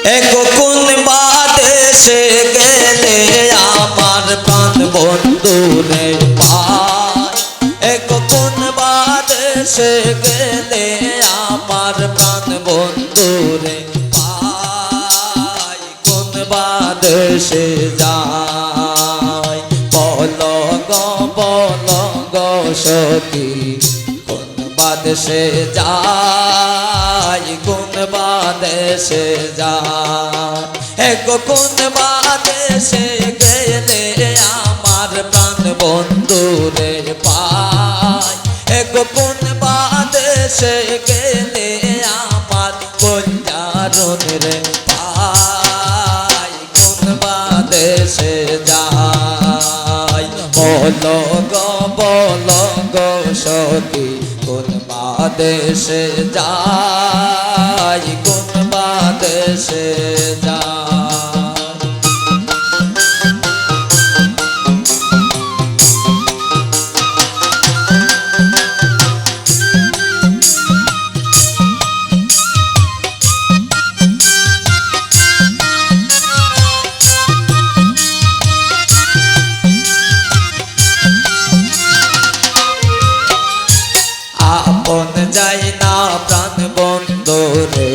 এক কোন বাদেশে গেলে আমার প্রাণ বন্ধু রে পায় এক কোন বাদেশে গেলে আমার প্রাণ বন্ধু রে পায় কোন বাদেশে যায় বল গো সখী কোন বাদেশে যায় কোন বাদেশে যায় এক কোন বাদেশে গেলে আমার প্রাণ বন্ধু রে পায় এক কোন বাদেশে গেলে আমার কল্যাণ রে পায় কোন বাদেশে যায় বল গো সখী কোন বাদেশে যায় কোন বাদেশে যায় আপন যাই না প্রাণ বন্ধু রে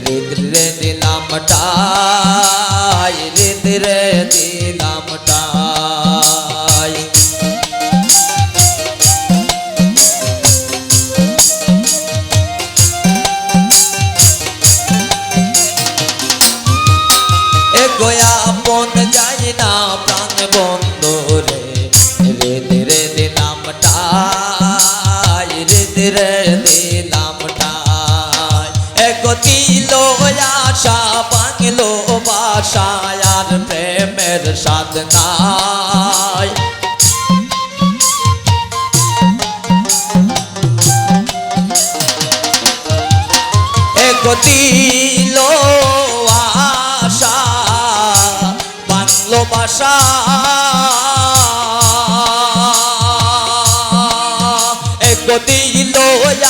হৃদরে দিলাম টাই হৃদরে দিলাম টাই এগো আপন যাই না প্রাণ বন্ধু রে হৃদরে দিলাম টাই হৃদরে দিলাম টাই এক দিল আশা বাংলো বাসায় আর প্রেমের সাথ নাই এক দিল আশা বাংলো বাসা দিল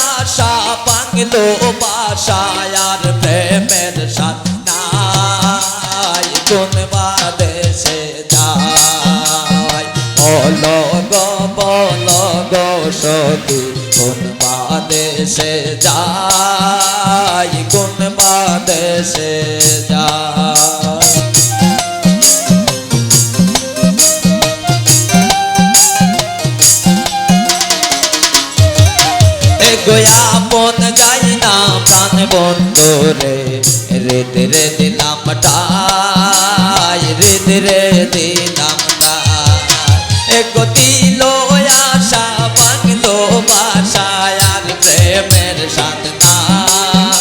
আশা বাংলো বাসায় আর প্রেমের সাথ নাই কোন বাদেশে যায় বল গো সখী কোন বাদেশে যায় কোন বাদেশে যায় আপন যাই না প্রাণ বন্ধু রে হৃদরে দিলাম টাই হৃদরে দিলাম টাই এক দিল আশা বাংলো বাসায় আর প্রেমের সাথ নাই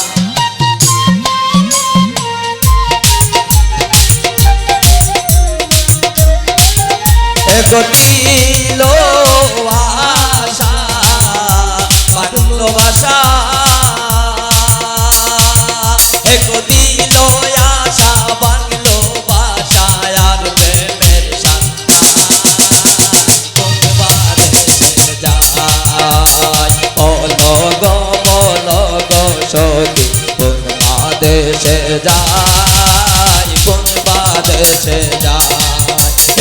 এক দিল আশা বাংলো বাসা এক দিল আশা বাংলো বাসায় আর প্রেমের সাথ কোন বাদেশে যায় বল গো সখী কোন বাদেশে যায় কোন বাদেশে যায়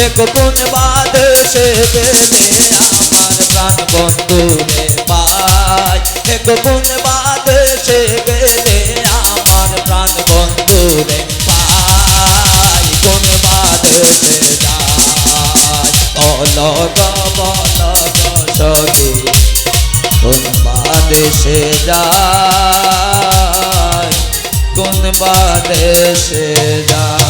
এক কোন বাদেশে গেলে আমার প্রাণ বন্ধু রে পায় এক কোন বাদেশে গেলে আমার প্রাণ বন্ধু রে পায় কোন বাদেশে যায় বল গো সখী কোন বাদেশে যায় কোন বাদেশে যায়।